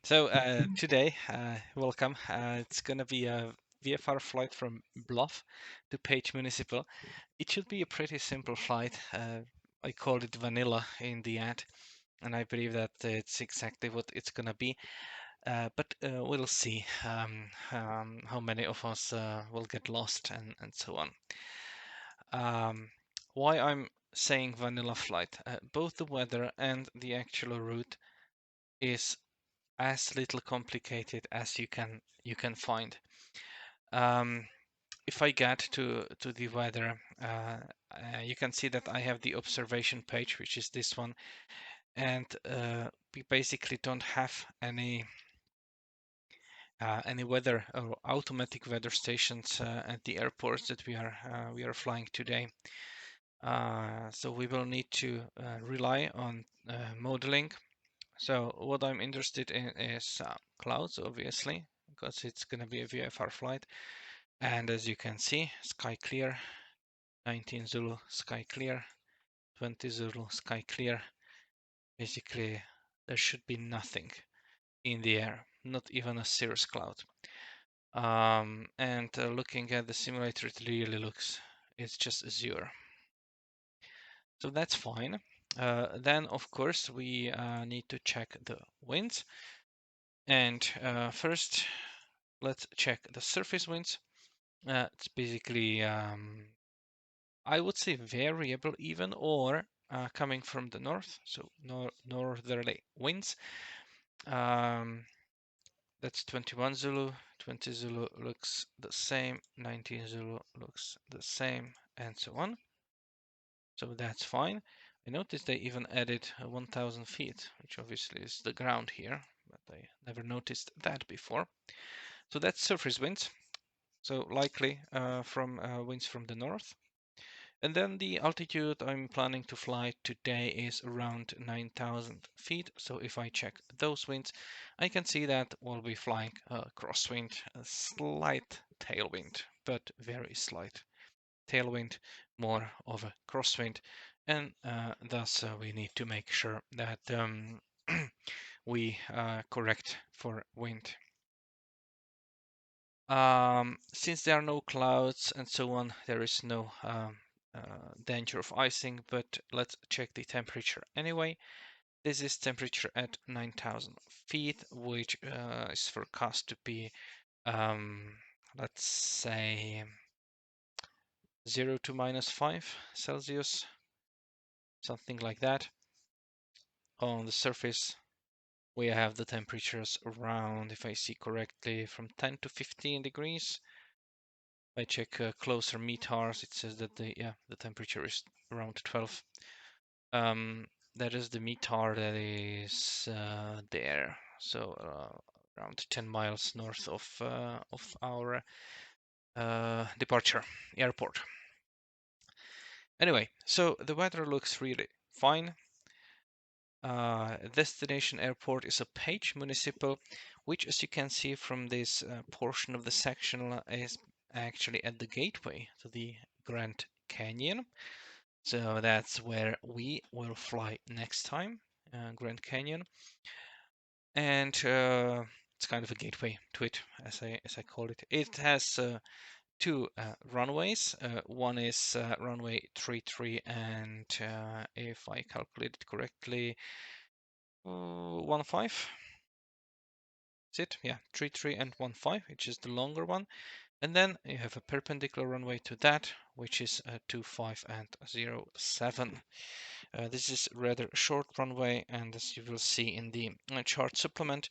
So today, welcome. It's gonna be a VFR flight from Bluff to Page Municipal. It should be a pretty simple flight. I called it vanilla in the ad, and I believe that it's exactly what it's gonna be. But we'll see how many of us will get lost and so on. Why I'm saying vanilla flight? Both the weather and the actual route is as little complicated as you can find. Um, if I get to the weather, you can see that I have the observation page, which is this one, and we basically don't have any weather or automatic weather stations at the airports that we are flying today. So we will need to rely on modeling. So what I'm interested in is clouds, obviously, because it's going to be a VFR flight. And as you can see, sky clear, 19 Zulu, sky clear, 20 Zulu, sky clear. Basically, there should be nothing in the air, not even a cirrus cloud. And looking at the simulator, it really looks, it's just azure. So that's fine. Then, of course, we need to check the winds. And first, let's check the surface winds. It's basically, I would say variable even, or coming from the north, so northerly winds. That's 21 Zulu, 20 Zulu looks the same, 19 Zulu looks the same, and so on. So that's fine. I noticed they even added 1,000 feet, which obviously is the ground here, but I never noticed that before. So that's surface winds. So likely from winds from the north. And then the altitude I'm planning to fly today is around 9,000 feet. So if I check those winds, I can see that we'll be flying a crosswind, a slight tailwind, but very slight tailwind, more of a crosswind. And thus we need to make sure that we correct for wind. Since there are no clouds and so on, there is no danger of icing, but let's check the temperature anyway. This is temperature at 9,000 feet, which is forecast to be, let's say, 0 to -5 Celsius, something like that. On the surface, we have the temperatures around, if I see correctly, from 10 to 15 degrees. I check closer METARs, it says that the temperature is around 12. That is the METAR that is there, so around 10 miles north of our departure airport. Anyway, so the weather looks really fine. Destination airport is a Page Municipal, which, as you can see from this portion of the section, is actually at the gateway to the Grand Canyon. So that's where we will fly next time, Grand Canyon, and it's kind of a gateway to it, as I call it. It has two runways. One is runway 33, and if I calculate it correctly, 15. Is it? Yeah, 33 and 15, which is the longer one. And then you have a perpendicular runway to that, which is 25 and 07. This is rather short runway, and as you will see in the chart supplement,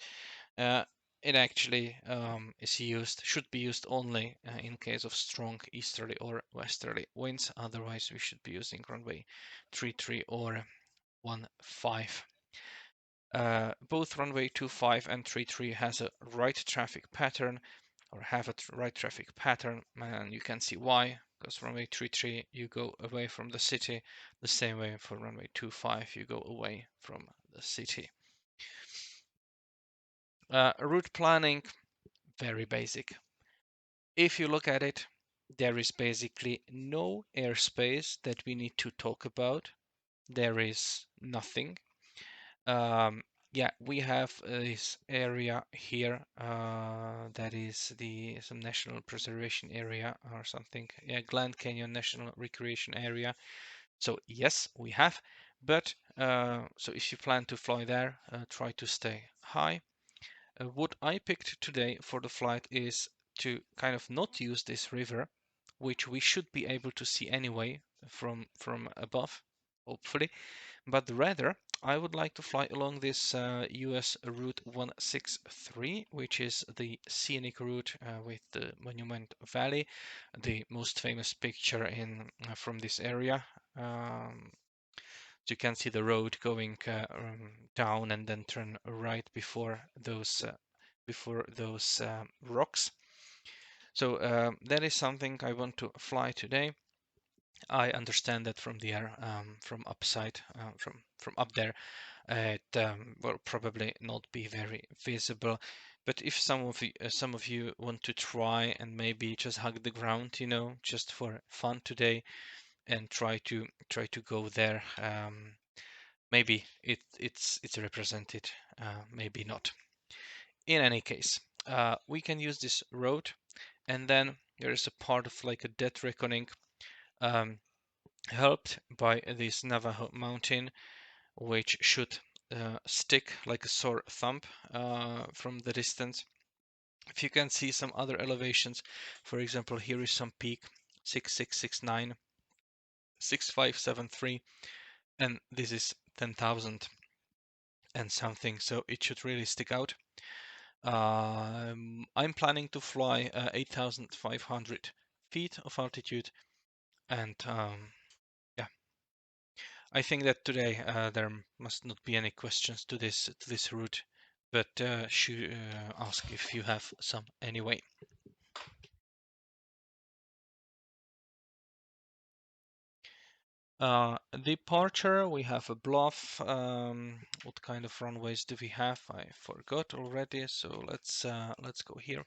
it actually should be used only in case of strong easterly or westerly winds. Otherwise, we should be using runway 33 or 15. Both runway 25 and 33 has a right traffic pattern, or have a right traffic pattern, and you can see why. Because runway 33 you go away from the city, the same way for runway 25 you go away from the city. Route planning, very basic. If you look at it, there is basically no airspace that we need to talk about. There is nothing. yeah, we have this area here that is some national preservation area or something. Yeah, Grand Canyon National Recreation Area. So yes, we have, but so if you plan to fly there, try to stay high. What I picked today for the flight is to kind of not use this river, which we should be able to see anyway from above, hopefully, but rather I would like to fly along this US Route 163, which is the scenic route with the Monument Valley, the most famous picture in from this area. You can see the road going down and then turn right before those rocks. So that is something I want to fly today. I understand that from the air, from upside, from up there, it will probably not be very visible. But if some of you want to try and maybe just hug the ground, you know, just for fun today, and try to go there, maybe it's represented, maybe not. In any case, we can use this road, and then there is a part of like a death reckoning, um, helped by this Navajo mountain, which should stick like a sore thumb from the distance. If you can see some other elevations, for example, here is some peak 6669, 6573, and this is 10,000 and something, so it should really stick out. I'm planning to fly 8,500 feet of altitude, and yeah, I think that today there must not be any questions to this route, but should ask if you have some anyway. Departure, we have a Bluff. What kind of runways do we have? I forgot already, so let's go here.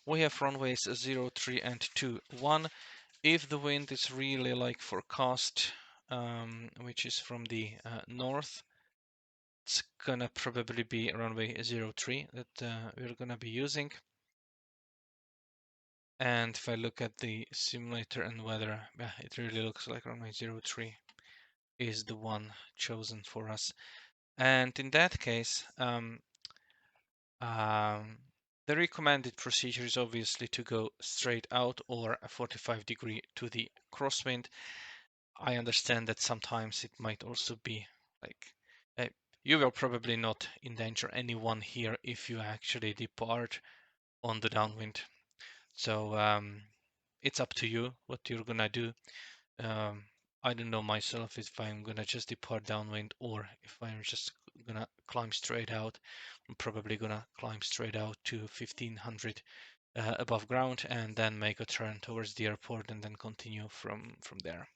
We have runways 0, 3, and 2, 1. If the wind is really like forecast, which is from the north, it's gonna probably be runway 03 that we're gonna be using. And if I look at the simulator and weather, yeah, it really looks like runway 03 is the one chosen for us. And in that case, the recommended procedure is obviously to go straight out or a 45-degree to the crosswind. I understand that sometimes it might also be like uh, you will probably not endanger anyone here if you actually depart on the downwind. So it's up to you what you're gonna do. Um, I don't know myself if I'm gonna just depart downwind or if I'm just gonna climb straight out. I'm probably gonna climb straight out to 1500 above ground and then make a turn towards the airport and then continue from there.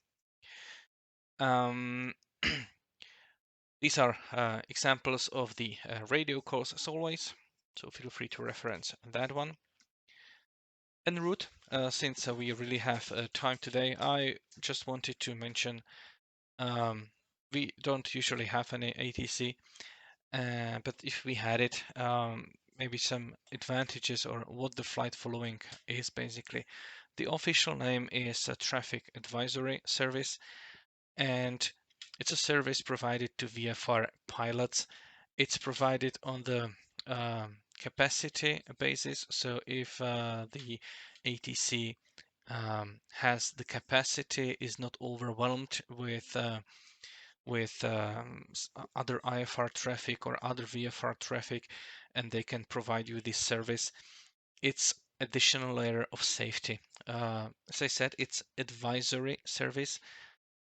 Um, these are examples of the radio calls as always, so feel free to reference that one. En route, since we really have time today, I just wanted to mention we don't usually have any ATC, but if we had it, maybe some advantages or what the flight following is basically. The official name is a Traffic Advisory Service, and it's a service provided to VFR pilots. It's provided on the capacity basis. So if the ATC has the capacity, is not overwhelmed with other IFR traffic or other VFR traffic, and they can provide you this service, it's additional layer of safety. As I said, it's advisory service,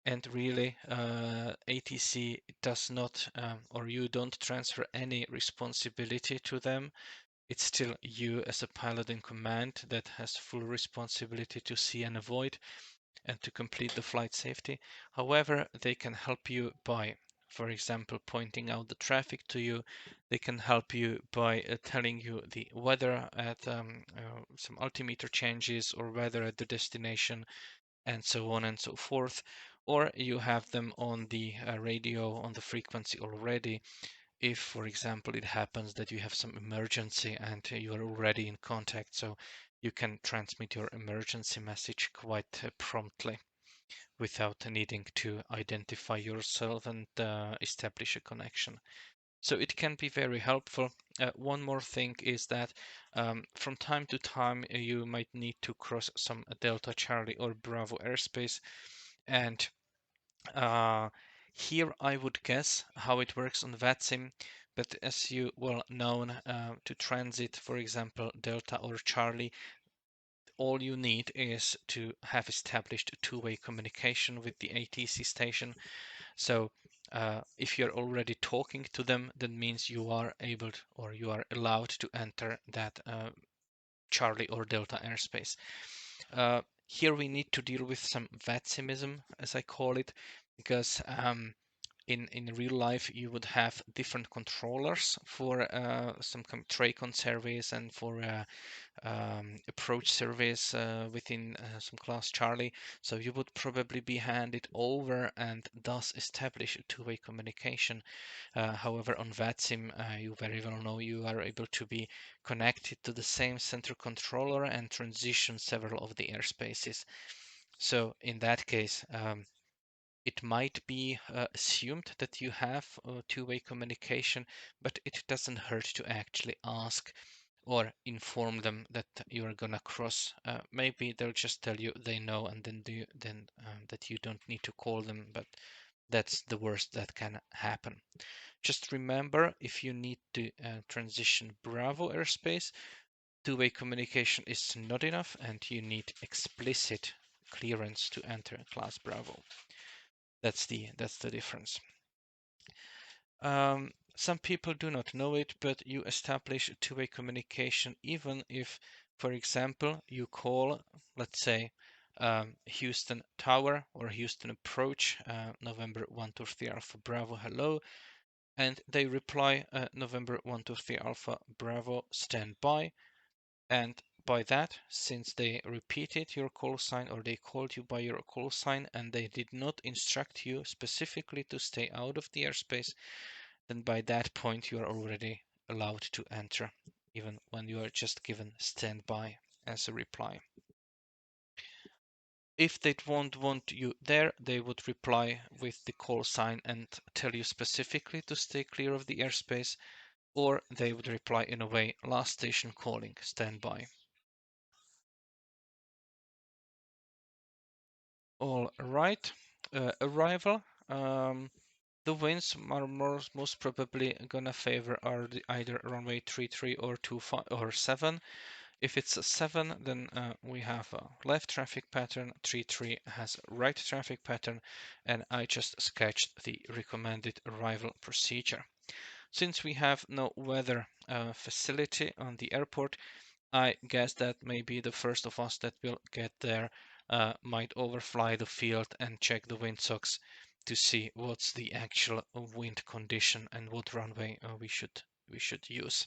and really ATC does not or you don't transfer any responsibility to them. It's still you as a pilot in command that has full responsibility to see and avoid and to complete the flight safety. However, they can help you by, for example, pointing out the traffic to you. They can help you by telling you the weather at some altimeter changes or weather at the destination, and so on and so forth. Or you have them on the radio on the frequency already, if, for example, it happens that you have some emergency and you are already in contact, so you can transmit your emergency message quite promptly without needing to identify yourself and establish a connection. So it can be very helpful. One more thing is that from time to time you might need to cross some Delta Charlie or Bravo airspace, and uh, here I would guess how it works on VATSIM, but as you well known, to transit, for example, Delta or Charlie, all you need is to have established two-way communication with the ATC station. So if you're already talking to them, that means you are able to, or you are allowed to enter that Charlie or Delta airspace. Here we need to deal with some VATSIMism, as I call it, because in real life you would have different controllers for some TRACON service and for approach service within some class Charlie. So you would probably be handed over and thus establish a two-way communication. However, on VATSIM, you very well know you are able to be connected to the same center controller and transition several of the airspaces. So in that case, it might be assumed that you have two-way communication, but it doesn't hurt to actually ask or inform them that you are gonna cross. Maybe they'll just tell you they know, and then that you don't need to call them. But that's the worst that can happen. Just remember, if you need to transition Bravo airspace, two-way communication is not enough, and you need explicit clearance to enter class Bravo. That's the difference. Some people do not know it, but you establish two-way communication even if, for example, you call, let's say, Houston Tower or Houston Approach, November 123 Alpha Bravo, hello, and they reply November 123 Alpha Bravo, stand by. And by that, since they repeated your call sign or they called you by your call sign and they did not instruct you specifically to stay out of the airspace, then by that point you are already allowed to enter, even when you are just given standby as a reply. If they won't want you there, they would reply with the call sign and tell you specifically to stay clear of the airspace, or they would reply in a way, last station calling, standby. All right, arrival. The winds are most probably gonna favor are either runway 33 or 25 or 7. If it's a 7, then we have a left traffic pattern, 33 has a right traffic pattern, and I just sketched the recommended arrival procedure. Since we have no weather facility on the airport, I guess that maybe the first of us that will get there might overfly the field and check the windsocks to see what's the actual wind condition and what runway we should use.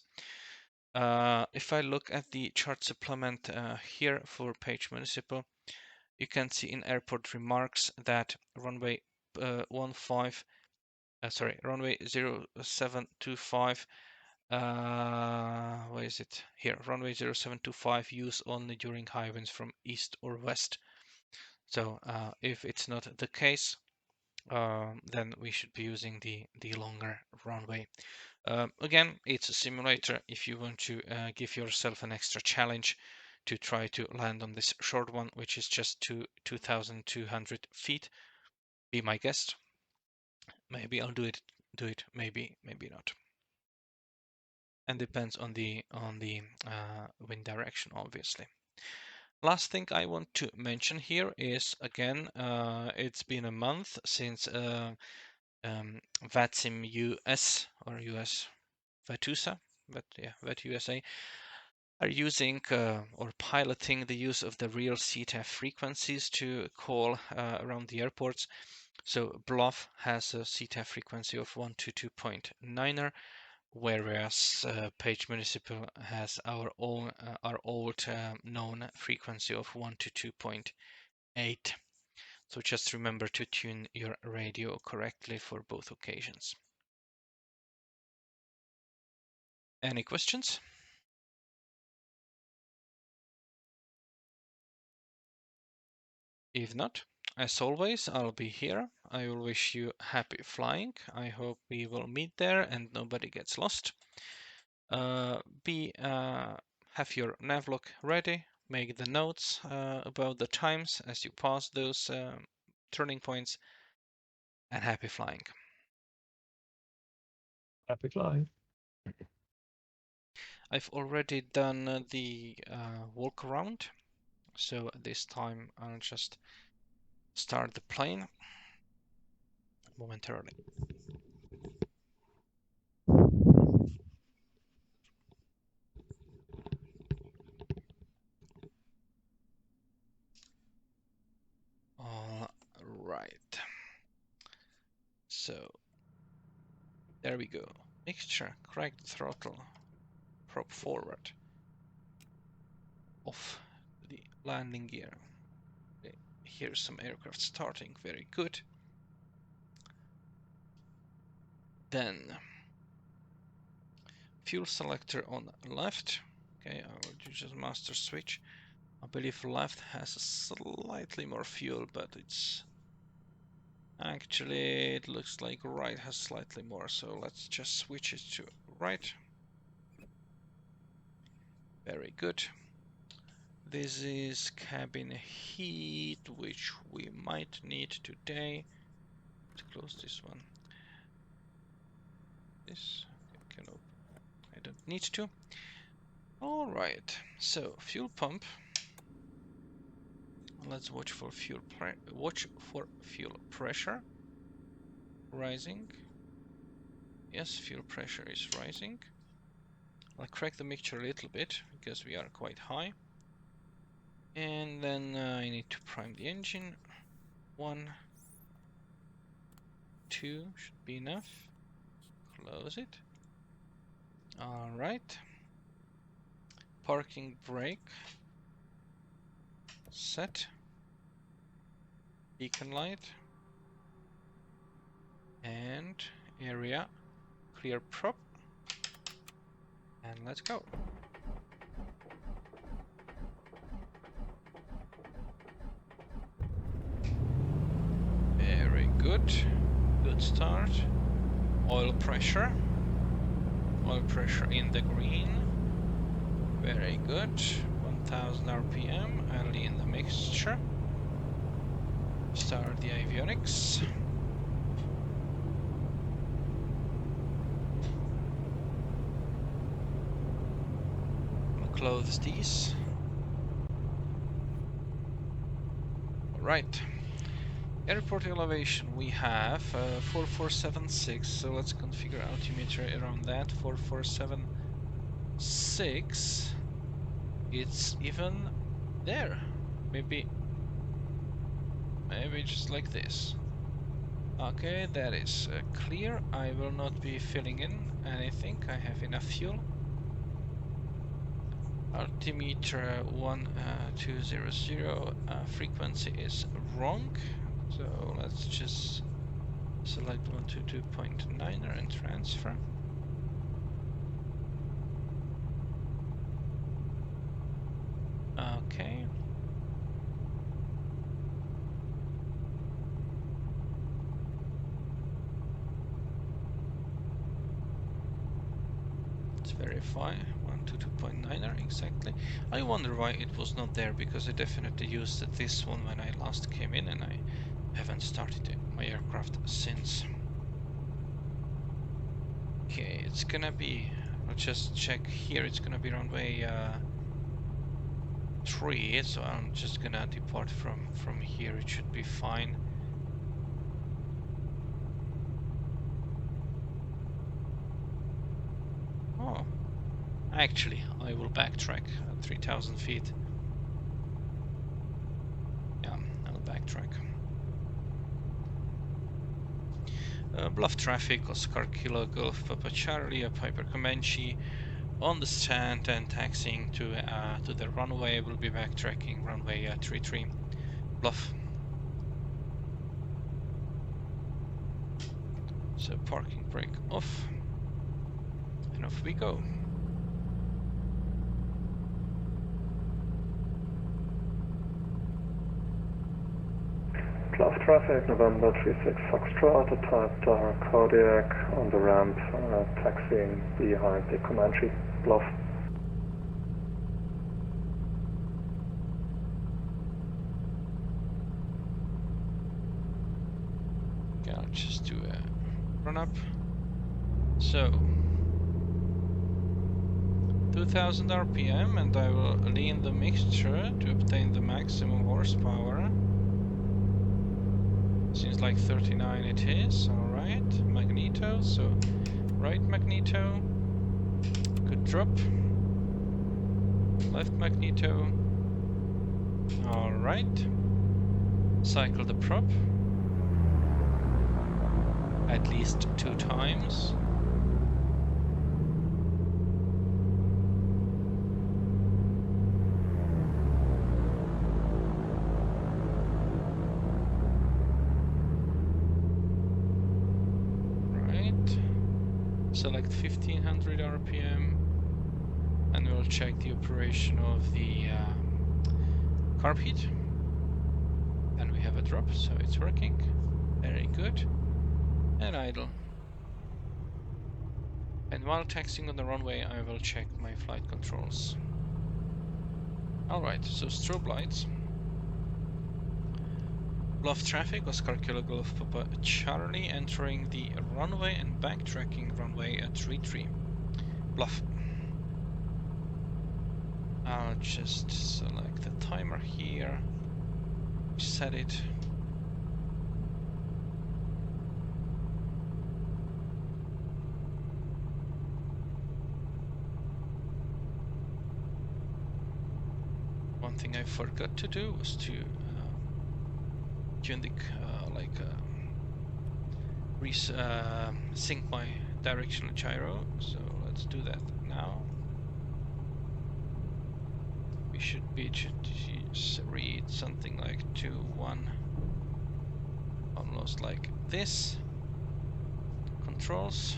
If I look at the chart supplement here for Page Municipal, you can see in airport remarks that runway runway 0725 where is it? Here, runway 0725 use only during high winds from east or west. So if it's not the case, then we should be using the longer runway. Again, it's a simulator. If you want to give yourself an extra challenge to try to land on this short one, which is just 2,200 feet, be my guest. Maybe I'll do it, maybe not. And depends on the wind direction, obviously. Last thing I want to mention here is, again, it's been a month since VATSIM US or US VATUSA, but yeah, VAT USA are using or piloting the use of the real CTAF frequencies to call around the airports. So Bluff has a CTAF frequency of 122.9er, whereas Page Municipal has our own our old known frequency of 122.8. So just remember to tune your radio correctly for both occasions. Any questions? If not, as always, I'll be here. I will wish you happy flying. I hope we will meet there and nobody gets lost. Have your navlog ready. Make the notes about the times as you pass those turning points, and happy flying. Happy flying. I've already done the walk around, so this time I'll just start the plane momentarily. All right. So there we go. Mixture, correct throttle, prop forward, off the landing gear. Okay. Here's some aircraft starting, very good. Then fuel selector on left. Okay, I will do just master switch. I believe left has slightly more fuel, but it's actually, it looks like right has slightly more, so let's just switch it to right. Very good. This is cabin heat, which we might need today. Let's close this one. This can open. I don't need to. All right. So fuel pump. Let's watch for fuel pressure rising. Yes, fuel pressure is rising. I'll crack the mixture a little bit because we are quite high. And then I need to prime the engine. 1, 2 should be enough. Close it. All right. Parking brake set. Beacon light. And area clear prop. And let's go. Very good. Good start. Oil pressure. Oil pressure in the green. Very good. 1000 RPM. Early in the mixture. Start the avionics. We'll close these. All right. Airport elevation we have 4476, so let's configure altimeter around that. 4476. It's even there. Maybe just like this. Okay, that is clear. I will not be filling in anything. I have enough fuel. Altimeter 1200. Frequency is wrong. So let's just select 122.9 and transfer. Okay. Let's verify 122.9 exactly. I wonder why it was not there, because I definitely used this one when I last came in and I haven't started my aircraft since. Okay, it's gonna be, I'll just check here, it's gonna be runway 3, so I'm just gonna depart from here. It should be fine. Oh, actually, I will backtrack at 3000 feet. Yeah, I'll backtrack. Bluff traffic, Oscar Kilo Golf Papa Charlie, a Piper Comanche on the stand and taxiing to the runway. We'll be backtracking runway 33 Bluff. So parking brake off, and off we go. Bluff traffic, November 36 Foxtrot, a type Kodiak on the ramp, taxiing behind the Comanche, Bluff. Okay, I'll just do a run up. So 2000 RPM, and I will lean the mixture to obtain the maximum horsepower. Seems like 39 it is. Alright, magneto, so right magneto, good drop, left magneto. Alright, cycle the prop at least 2 times. Select 1500 RPM, and we'll check the operation of the carb heat. And we have a drop, so it's working. Very good. And idle. And while taxiing on the runway, I will check my flight controls. Alright, so strobe lights. Bluff traffic, Oscar Kilo Golf Papa Charlie, entering the runway and backtracking runway at 33. Bluff. I'll just select the timer here, set it. One thing I forgot to do was to tune the sync my directional gyro, so let's do that now. We should read something like 2-1, almost like this. Controls,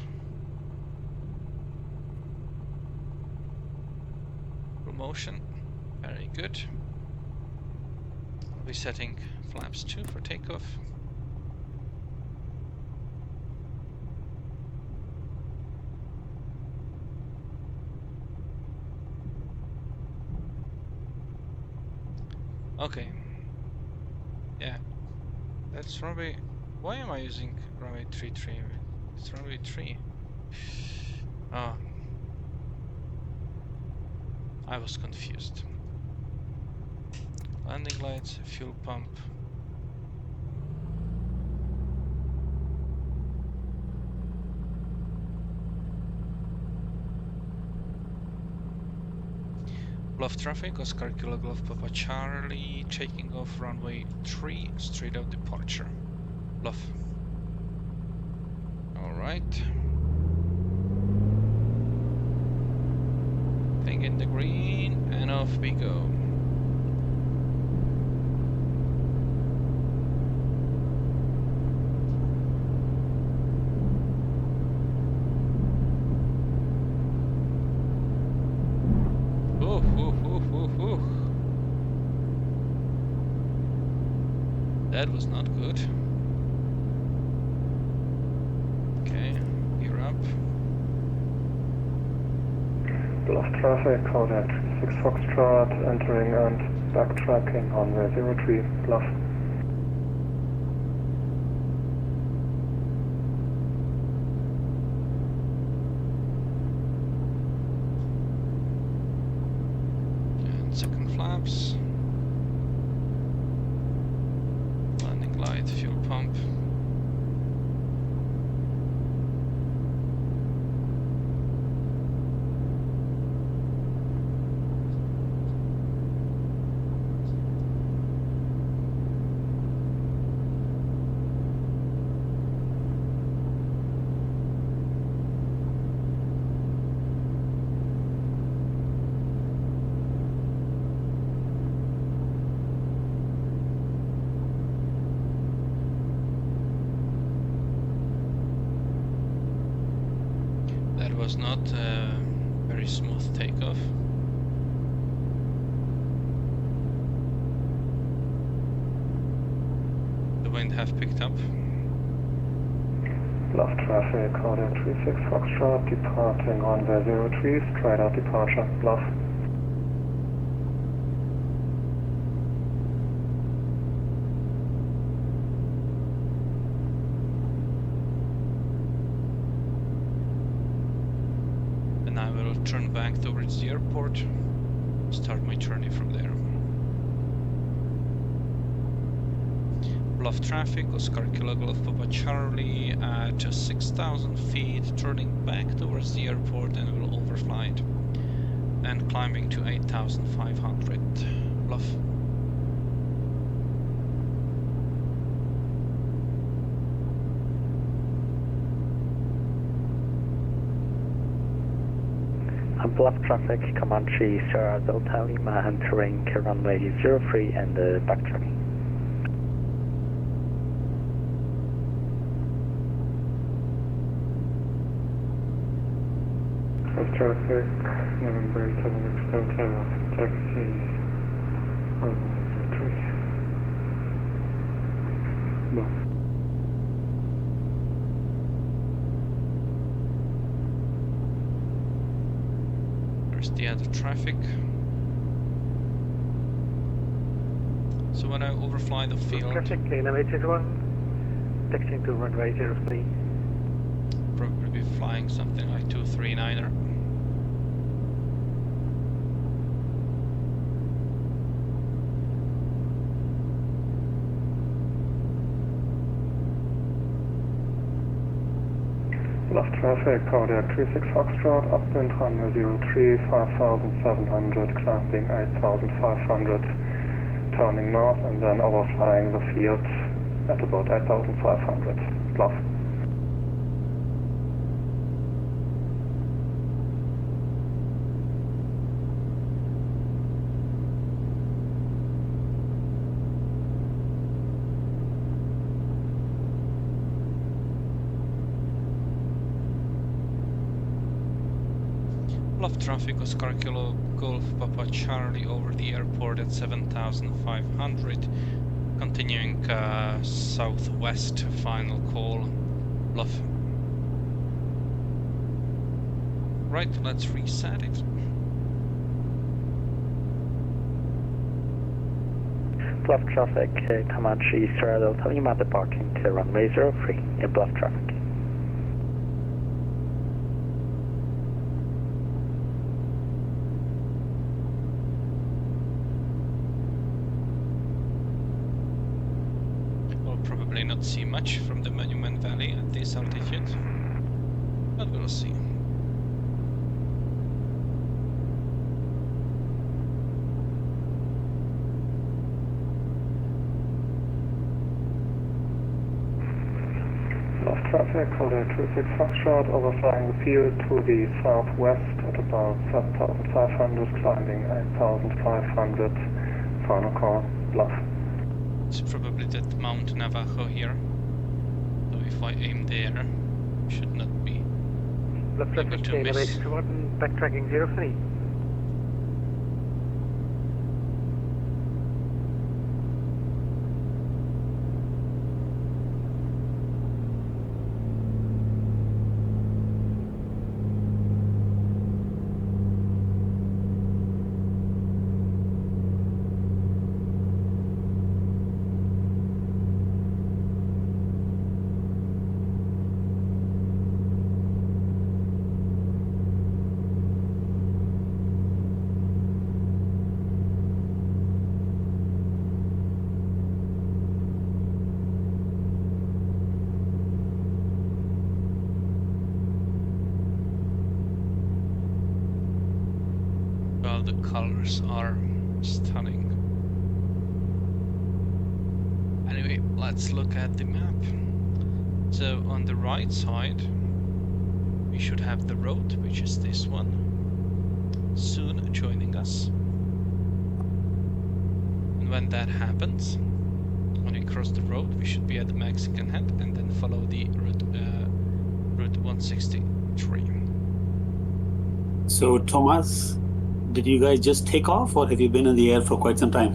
promotion, very good. I'll be setting flaps 2 for takeoff. Okay. Yeah. That's runway. Why am I using runway 33? It's runway 3. Oh. I was confused. Landing lights, fuel pump. Bluff traffic, Oscar Kilo Golf Papa Charlie, taking off runway 3, straight out departure. Bluff. Alright. Thing in the green, and off we go. That was not good. Okay, gear up. Bluff traffic, Kodiak 36 Foxtrot, entering and backtracking on the 03 Bluff. And second flaps. Landing light, fuel pump. Was not a very smooth takeoff. The wind have picked up. Bluff traffic, Kodiak 36 Foxtrot, departing runway 03, straight out departure, Bluff. And I will turn back towards the airport, start my journey from there. Bluff traffic, Oscar Kilo Golf Papa Charlie at 6,000 feet, turning back towards the airport and will overfly it. And climbing to 8,500. Bluff. Bluff traffic, Comanche, Sierra Delta Lima, entering runway 03 and backtracking. Bluff traffic, November 7 Delta, taxi, runway 03. Bluff. The other traffic. So when I overfly the field, Traffic, elevated 1, taxiing to runway 03. probably be flying something like 239er. Bluff traffic, Kodiak 36 Foxtrot, upwind runway 03, 5,700, climbing 8,500, turning north and then overflying the field at about 8,500, Bluff. Bluff traffic, Oscar Kilo Golf Papa Charlie over the airport at 7,500, continuing southwest, final call, Bluff. Right, let's reset it. Bluff traffic, Comanche, Sierra Delta Lima, departing to runway 03 in Bluff traffic. Probably not see much from the Monument Valley at this altitude, but we'll see. Bluff traffic, Kodiak 36 Foxtrot, overflying the field to the southwest at about 7,500, climbing 8,500, final call, Bluff. It's probably that Mount Navajo here, so if I aim there, should not be Bluff able traffic, to miss. elevated 1, backtracking 03. Well, the colors are stunning. Anyway, let's look at the map. So on the right side, we should have the road, which is this one, soon joining us. And when that happens, when we cross the road, we should be at the Mexican Head and then follow the route 163. So, Thomas, did you guys just take off or have you been in the air for quite some time?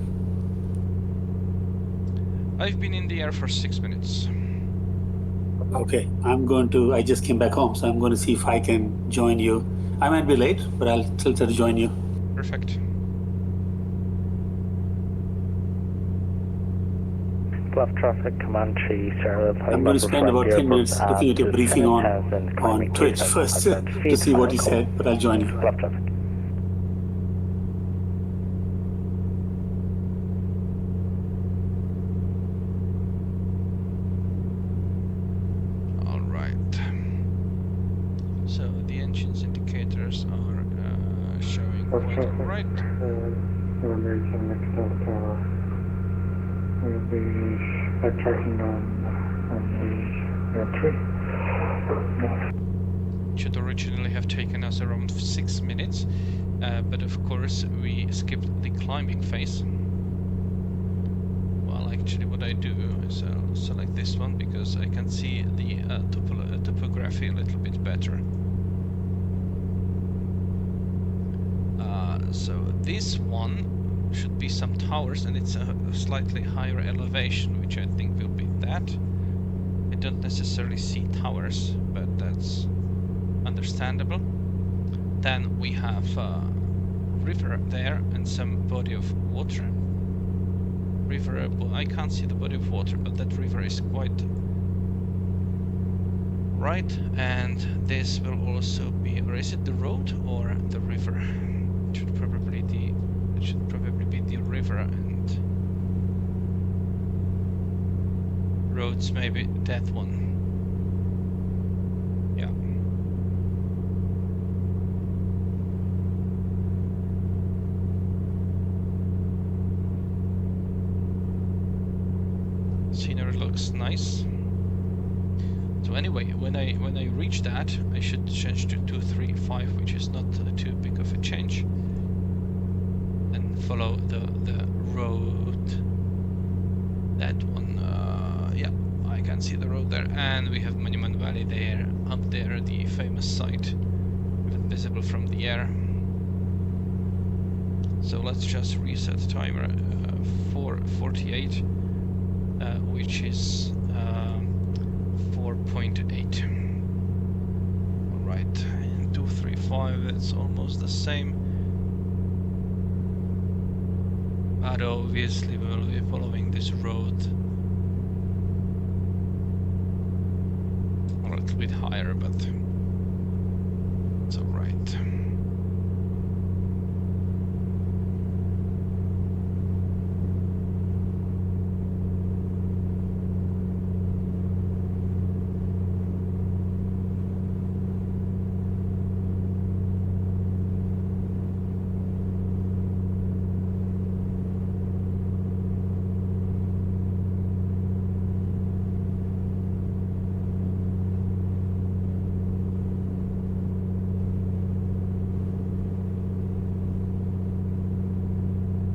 I've been in the air for 6 minutes. Okay, I just came back home, so I'm going to see if I can join you. I might be late, but I'll still try to join you. Perfect. Bluff traffic, Comanche, Charlotte. I'm going to spend about 10 minutes looking at your briefing on Twitch first to see what you said, but I'll join you. Bluff traffic. All right. So the engine's indicators are showing quite all right. Emerging next delta will be backtracking on the 3. Should originally have taken us around 6 minutes, but of course we skipped the climbing phase. Well, actually what I do is I'll select this one because I can see the topography a little bit better. So this one should be some towers, and it's a slightly higher elevation, which I think will be that. I don't necessarily see towers, but that's understandable. Then we have a river there and some body of water. River, well, I can't see the body of water, but that river is quite right. And this will also be, or is it the road or the river? It should probably be the river, and roads maybe that one. Yeah. Scenery looks nice. So anyway, when I reach that, I should change to 235, which is not too big of a change, and follow the road. That one, yeah, I can see the road there, and we have Monument Valley there, up there, the famous site, even visible from the air. So let's just reset timer 4:48, which is 4.8. Alright, and 235, it's almost the same. But obviously we will be following this road a little bit higher, but it's alright.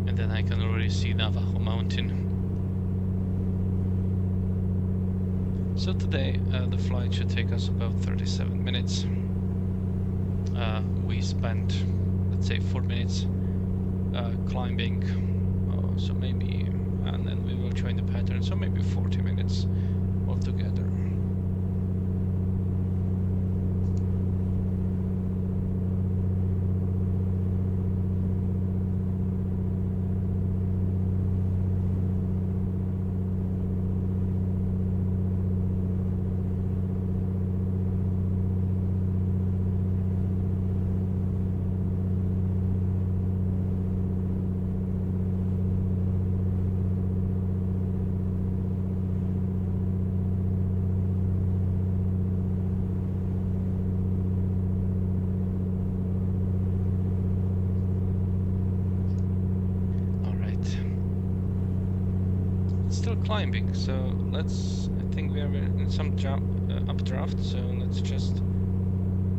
And then I can already see Navajo Mountain. So today the flight should take us about 37 minutes. We spent, let's say, 4 minutes climbing, so maybe, and then we will join the pattern, so maybe 40 minutes altogether. Still climbing, so let's, I think we are in some updraft, so let's just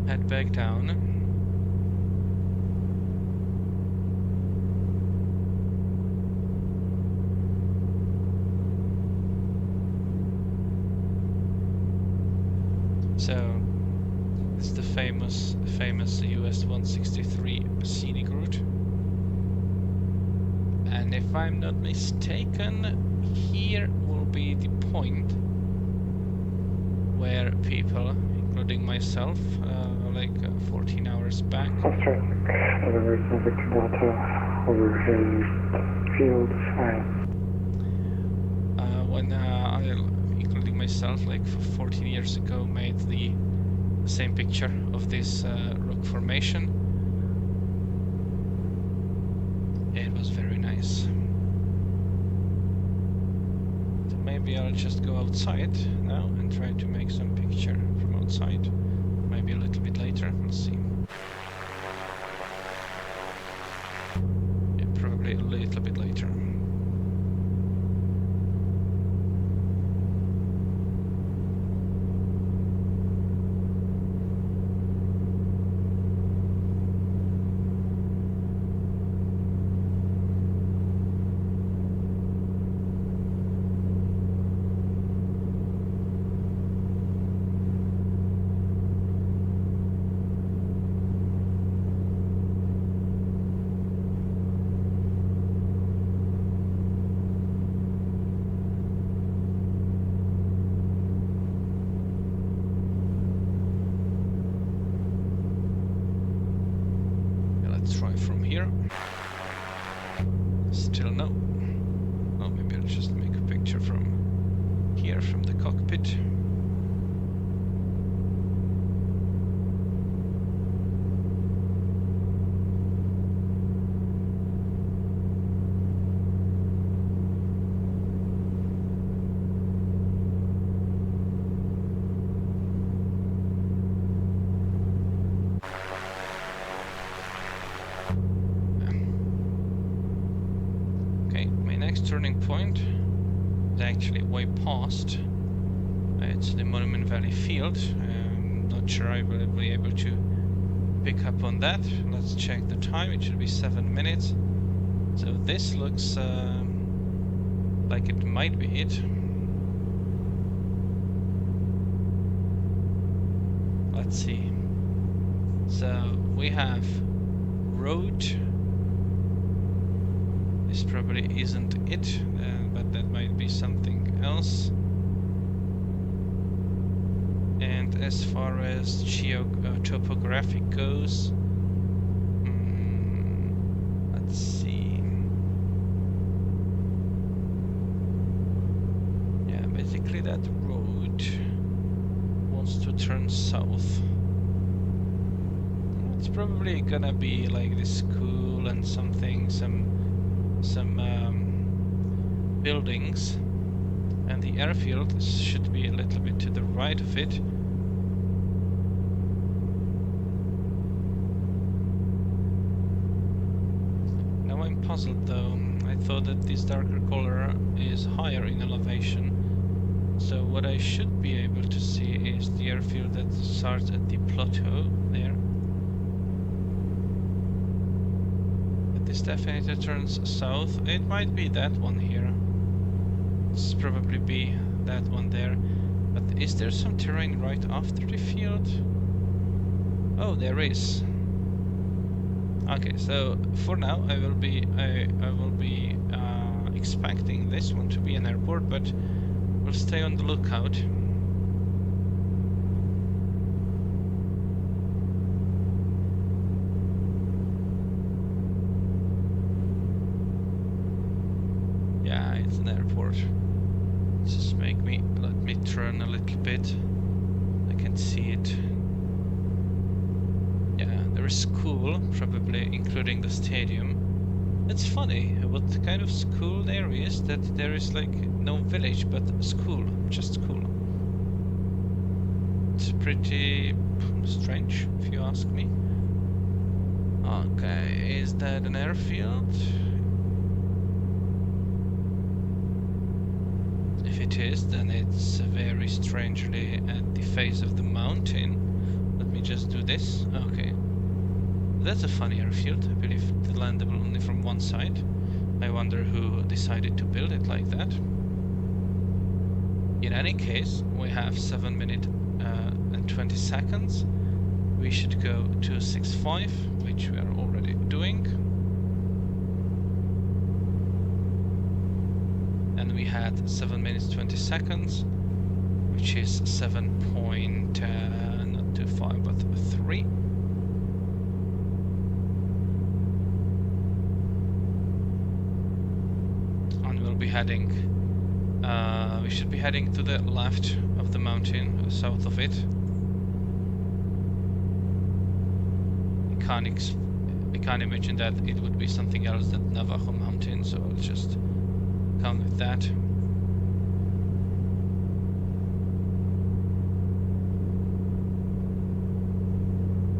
head back down. So it's the famous US 163 scenic route. And if I'm not mistaken, here will be the point where people, including myself, 14 hours back. Foxtrot, Victor Delta, over in field 5. When I, including myself, like 14 years ago, made the same picture of this rock formation. It was very nice. So maybe I'll just go outside now and try to make some picture from outside. Maybe a little bit later, we'll see. Yeah, probably a little bit later. Try from here. Still no. Oh, maybe I'll just make a picture from here, from the cockpit. Turning point is actually way past. It's the Monument Valley field. I'm not sure I will be able to pick up on that. Let's check the time. It should be 7 minutes. So this looks like it might be it. Let's see. So we have road. This probably isn't it, but that might be something else. And as far as topographic goes, let's see. Yeah, basically that road wants to turn south. It's probably gonna be like the school and something, some buildings, and the airfield should be a little bit to the right of it. Now I'm puzzled though. I thought that this darker color is higher in elevation, so what I should be able to see is the airfield that starts at the plateau there. This definitely turns south. It might be that one here. It's probably be that one there. But is there some terrain right after the field? Oh, there is. Okay, so for now I will be expecting this one to be an airport, but we'll stay on the lookout. Yeah, it's an airport. Just let me turn a little bit. I can see it. Yeah, there is school, probably including the stadium. It's funny what kind of school there is, that there is like no village but school, just school. It's pretty strange if you ask me. Okay, is that an airfield? If it is, then it's very strangely at the face of the mountain. Let me just do this. Okay. That's a funny airfield. I believe it's landable only from one side. I wonder who decided to build it like that. In any case, we have 7 minutes and 20 seconds. We should go to 6.5, which we are already doing. had 7 minutes 20 seconds, which is 7.25 but 3. And we'll be heading, we should be heading to the left of the mountain, south of it. I can't imagine that it would be something else than Navajo Mountain, so I'll just count with that.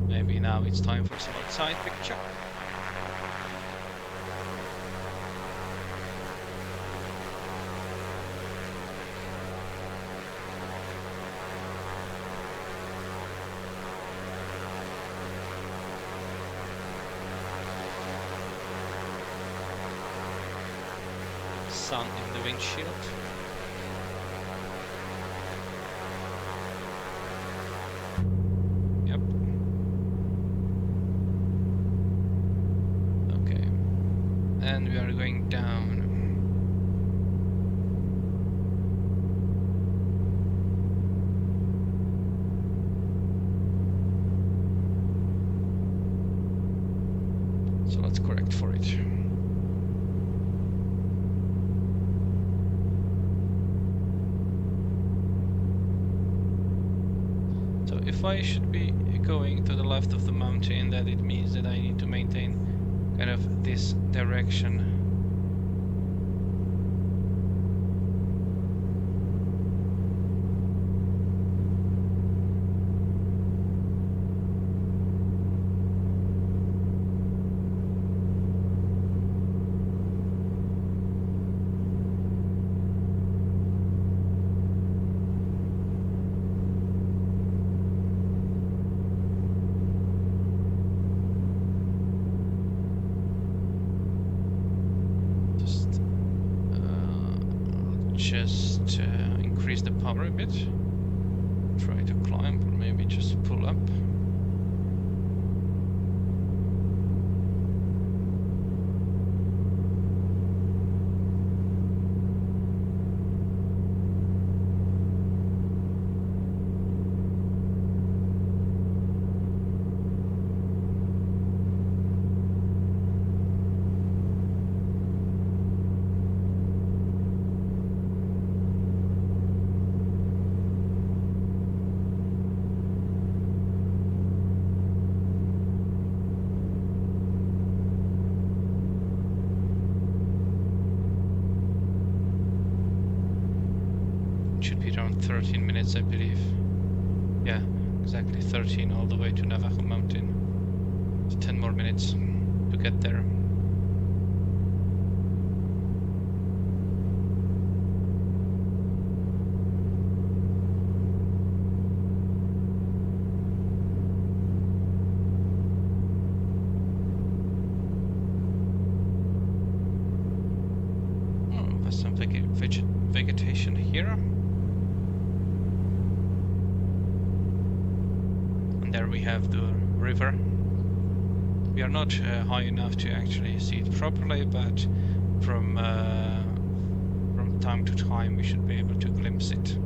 Maybe now it's time for some outside picture. Sun in the windshield. Yep. Okay. And we are going down. So let's correct for it. If I should be going to the left of the mountain, then it means that I need to maintain kind of this direction. Just increase the power a bit, try to climb, or maybe just pull up. Should be around 13 minutes, I believe. Yeah, exactly 13 all the way to Navajo Mountain. So 10 more minutes to get there. Oh, there's some vegetation here. There we have the river. We are not high enough to actually see it properly, but from time to time we should be able to glimpse it.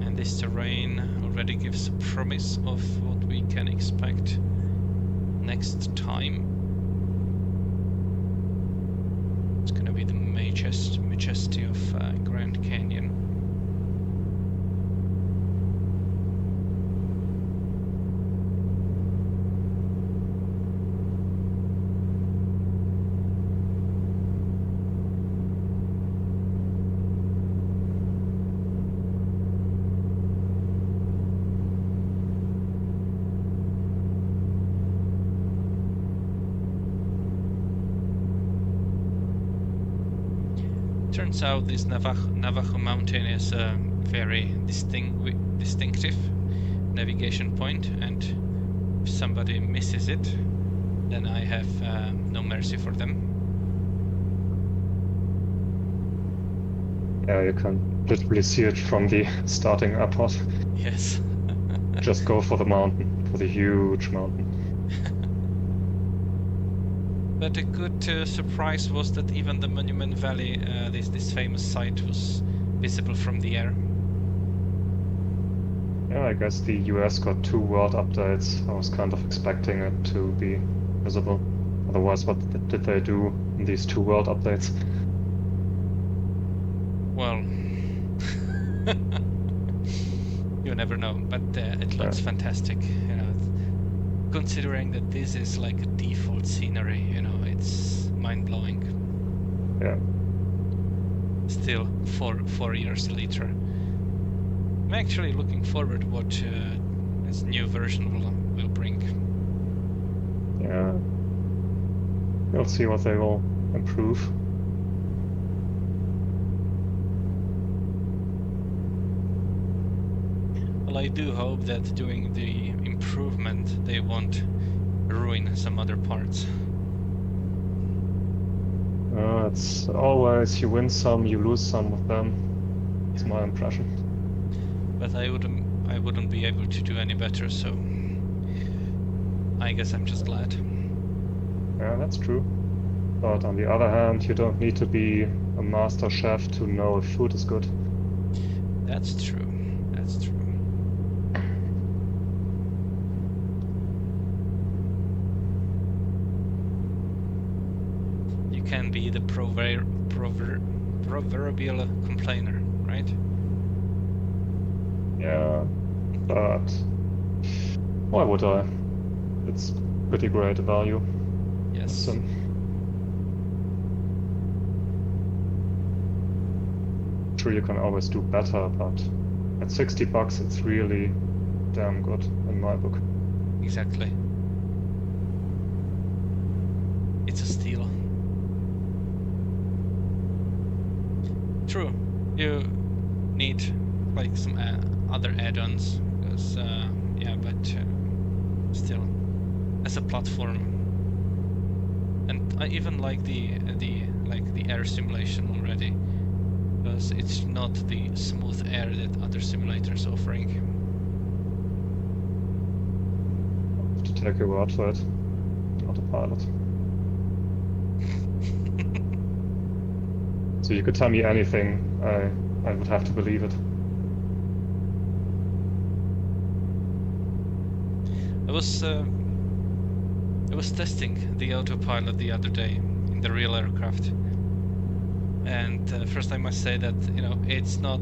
And this terrain already gives a promise of what we can expect next time. It's gonna be the majesty of Grand Canyon. Turns out this Navajo Mountain is a very distinctive navigation point, and if somebody misses it, then I have no mercy for them. Yeah, you can literally see it from the starting airport. Yes. just go for the mountain, for the huge mountain. But a good surprise was that even the Monument Valley, this famous site, was visible from the air. Yeah, I guess the US got 2 world updates. I was kind of expecting it to be visible. Otherwise, what did they do in these 2 world updates? Well, you never know, but it looks fantastic. You know, considering that this is like a default scenery, you know, it's mind-blowing. Yeah. Still, 4 years later, I'm actually looking forward to what this new version will bring. Yeah. We'll see what they will improve. Well, I do hope that during the improvement they won't ruin some other parts. It's always you win some, you lose some of them. It's my impression. But I wouldn't be able to do any better, so I guess I'm just glad. Yeah, that's true. But on the other hand, you don't need to be a master chef to know if food is good. That's true. That's true. You can be the proverbial complainer, right? Yeah, but why would I? It's pretty great value. Yes. Sure, you can always do better, but at $60 it's really damn good in my book. Exactly. It's a steal. True. You need like some other add-ons, because yeah, but still, as a platform, and I even like the air simulation already, because it's not the smooth air that other simulators offering. I have to take your word for it. Not a pilot. So you could tell me anything, I would have to believe it. I was testing the autopilot the other day in the real aircraft, and first I must say that, you know, it's not.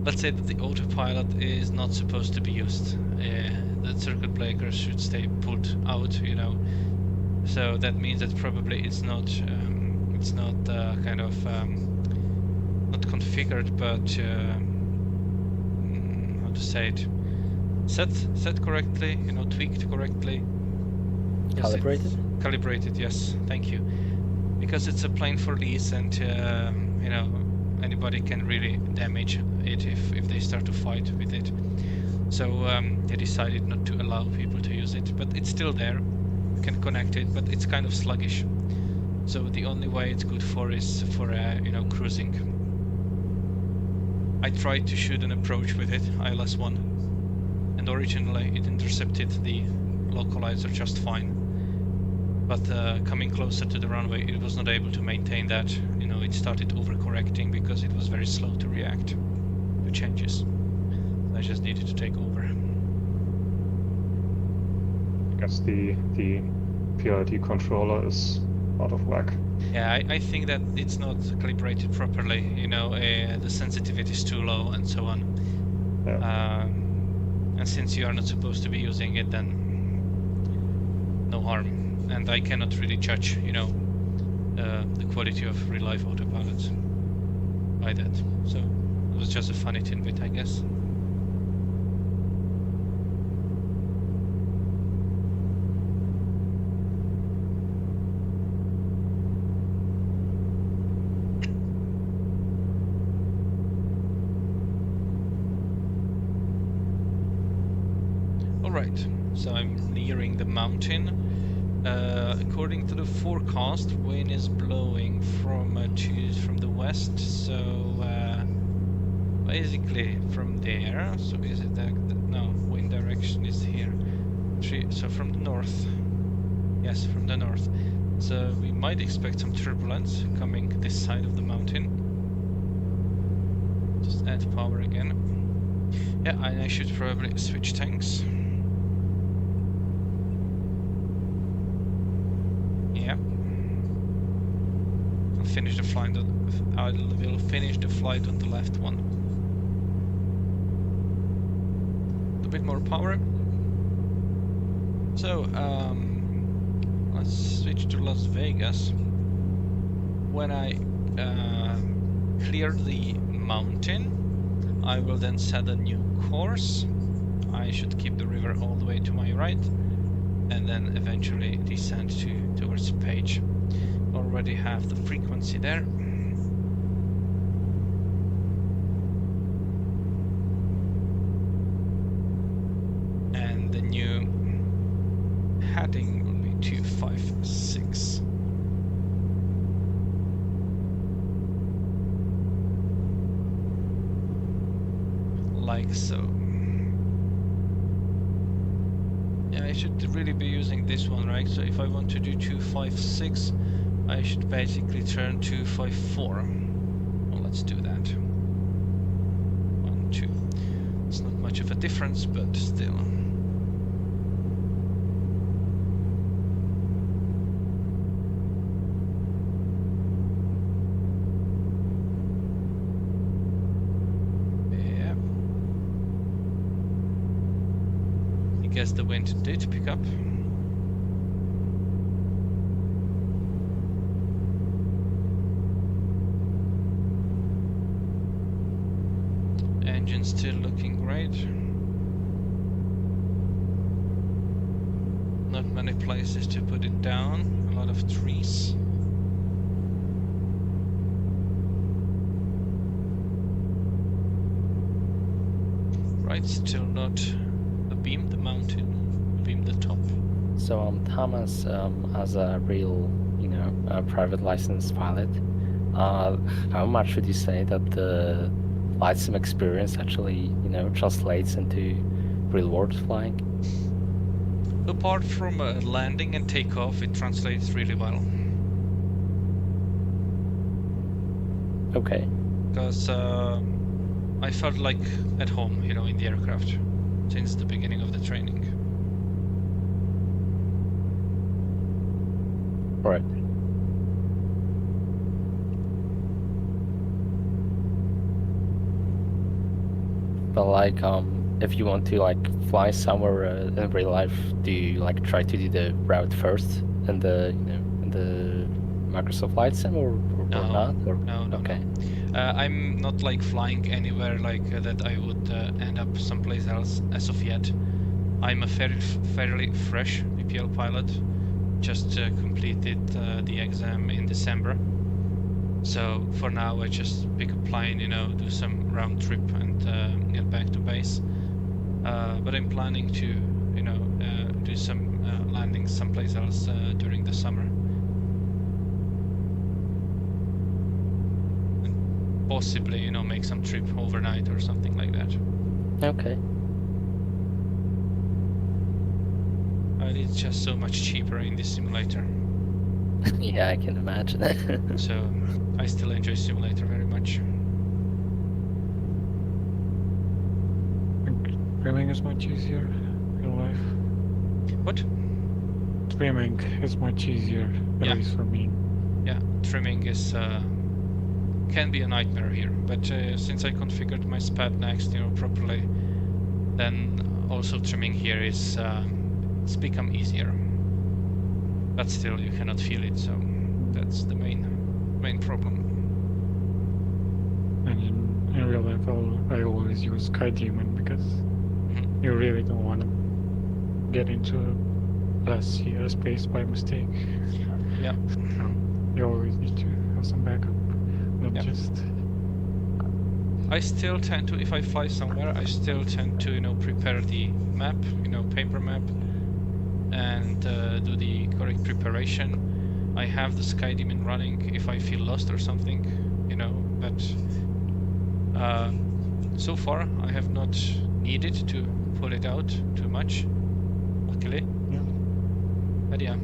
Let's say that the autopilot is not supposed to be used. The circuit breakers should stay pulled out, you know. So that means that probably it's not kind of not configured, but how to say it, set correctly, you know, tweaked correctly. Calibrated? Calibrated, yes, thank you. Because it's a plane for lease, and you know, anybody can really damage it if they start to fight with it. So they decided not to allow people to use it, but it's still there. You can connect it, but it's kind of sluggish. So the only way it's good for is for you know, cruising. I tried to shoot an approach with it, ILS-1, and originally it intercepted the localizer just fine. But coming closer to the runway, it was not able to maintain that. You know, it started overcorrecting because it was very slow to react to changes. I just needed to take over. I guess the PID controller is out of whack. Yeah, I think that it's not calibrated properly. You know, the sensitivity is too low and so on. Yeah. And since you are not supposed to be using it, then no harm. And I cannot really judge, you know, the quality of real life autopilot by that. So it was just a funny tidbit, I guess. Alright, so I'm nearing the mountain. According to the forecast, wind is blowing from the west, so basically from there. So is it that? No, wind direction is here. So from the north. Yes, from the north. So we might expect some turbulence coming this side of the mountain. Just add power again. Yeah, and I should probably switch tanks. Yeah. I'll finish the flight. I will finish the flight on the left one. A bit more power. So, let's switch to Las Vegas. When I clear the mountain, I will then set a new course. I should keep the river all the way to my right, and then eventually descend towards Page. Already have the frequency there. And the new heading will be 256. Like so. Yeah, I should really be using this one, right? So if I want to do 256, I should basically turn 254. Well, let's do that. 1, 2. It's not much of a difference, but still. Guess the wind did pick up. Engine still looking great. Not many places to put it down. A lot of trees. Right, still not beam the mountain, beam the top. So Thomas, as a real, a private licensed pilot, how much would you say that the flight sim experience actually, translates into real world flying? Apart from landing and takeoff, it translates really well. Okay. Because I felt like at home, in the aircraft. Since the beginning of the training. Right. But like, if you want to fly somewhere in real life, do you try to do the route first in the in the Microsoft Flight Sim or not? Or? No. Okay. I'm not flying anywhere that I would end up someplace else as of yet. I'm a fairly fresh EPL pilot. Just completed the exam in December. So for now I just pick a plane, do some round trip and get back to base. But I'm planning to, do some landings someplace else during the summer. Possibly, make some trip overnight or something like that. Okay. It's just so much cheaper in this simulator. Yeah, I can imagine. So I still enjoy simulator very much. Swimming is much easier in real life. What? Swimming is much easier, at least for me. Yeah, trimming is can be a nightmare here, but since I configured my SPAD next, properly, then also trimming here is it's become easier. But still, you cannot feel it, so that's the main problem. And in real life, I always use Sky Demon because you really don't want to get into less airspace by mistake. Yeah. So you always need to have some backup, not just. I still tend to, if I fly somewhere, I still tend to, prepare the map, paper map, and do the correct preparation. I have the Sky Demon running if I feel lost or something, but so far I have not needed to pull it out too much, luckily. Yeah. But yeah,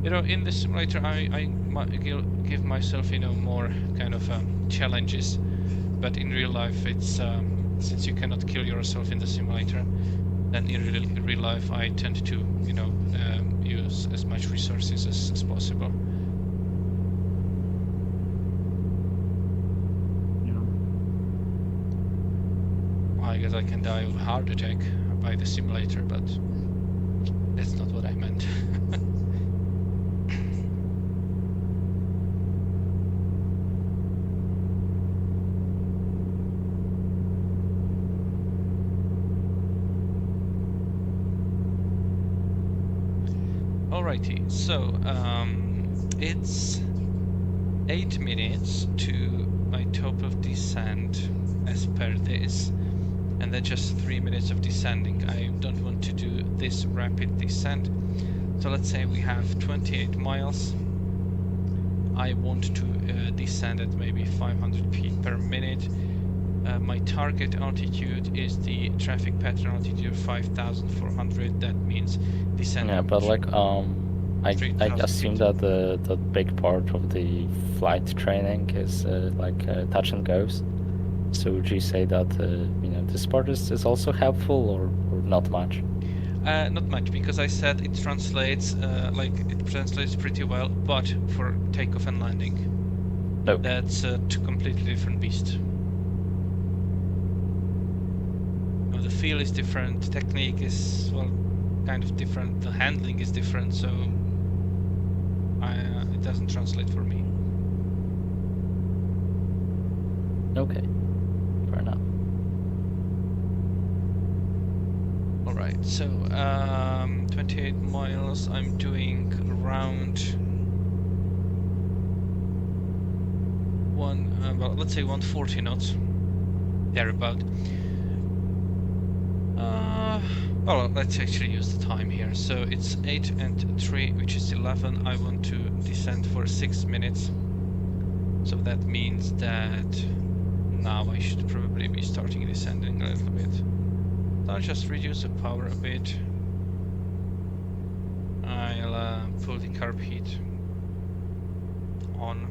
you know, in the simulator I give myself, you know, more kind of challenges, but in real life it's since you cannot kill yourself in the simulator, then in real life I tend to, you know, use as much resources as possible. Yeah. I guess I can die of a heart attack by the simulator, but that's not what I meant. Alrighty, so it's 8 minutes to my top of descent as per this, and then just 3 minutes of descending. I don't want to do this rapid descent, so let's say we have 28 miles. I want to descend at maybe 500 feet per minute. My target altitude is the traffic pattern altitude of 5,400. That means descending. Yeah, but like I 3,000 assume feet. that the big part of the flight training is like touch and goes. So would you say that you know, this part is also helpful or not much? Not much, because I said it translates pretty well, but for takeoff and landing. Okay. That's a completely different beast. Now, the feel is different, technique is, well, kind of different, the handling is different, so it doesn't translate for me. Okay, fair enough. Alright, so 28 miles, I'm doing around well, let's say 140 knots, thereabout. Well, let's actually use the time here. So it's 8 and 3, which is 11. I want to descend for 6 minutes. So that means that now I should probably be starting descending a little bit. So I'll just reduce the power a bit. I'll pull the carb heat on,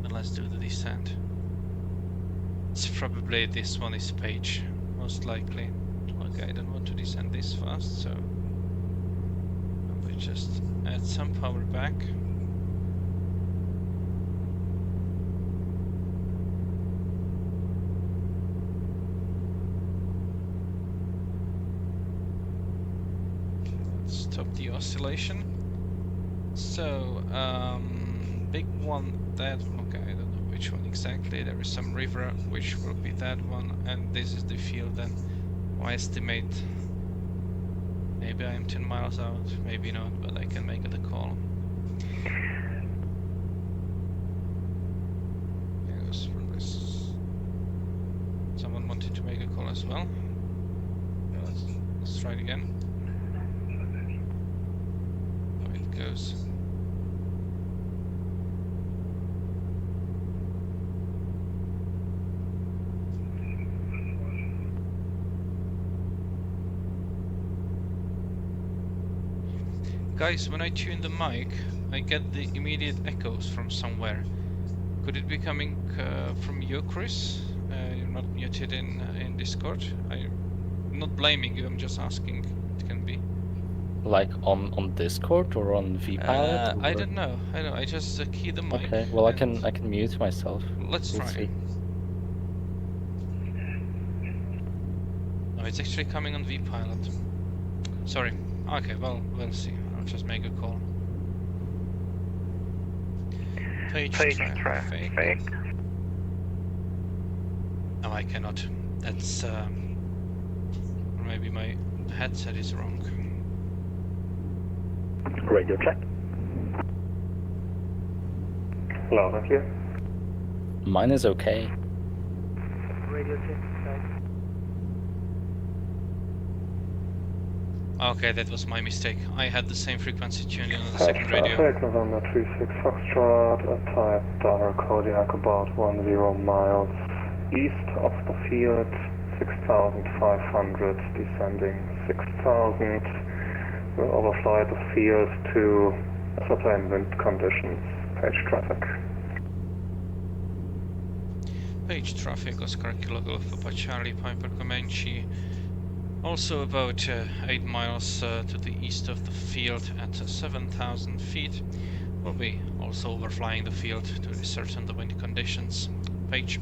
and let's do the descent. It's probably this one is Page, most likely. Okay, I don't want to descend this fast, so I will just add some power back. Let's stop the oscillation. So, big one, that one, okay, I don't know which one exactly. There is some river, which will be that one, and this is the field then. I estimate maybe I am 10 miles out, maybe not, but I can make it a call. Yes, from this. Someone wanted to make a call as well. Yeah, let's try it again. How it goes. Guys, when I tune the mic, I get the immediate echoes from somewhere. Could it be coming from you, Chris? You're not muted in Discord. I'm not blaming you, I'm just asking. It can be. Like on Discord or on vPilot? I don't know. I just key the mic. Okay, well I can mute myself. Let's We'll try. see. No, it's actually coming on vPilot. Sorry. Okay, well, we'll see. I'll just make a call. Page traffic. No, I cannot. That's maybe my headset is wrong. Radio check. Loud and clear. Mine is okay. Radio check. Okay, that was my mistake. I had the same frequency tuned in on the second radio. Traffic, November 36 Foxtrot, a type Dara Kodiak about 10 miles, east of the field, 6,500, descending 6,000. We'll overfly the field to certain wind conditions. Page traffic. Page traffic, Oscar Kilo Golf Papa Charlie, Piper Comanche. Also about 8 miles to the east of the field at 7,000 feet. We'll be also overflying the field to ascertain the wind conditions. Page.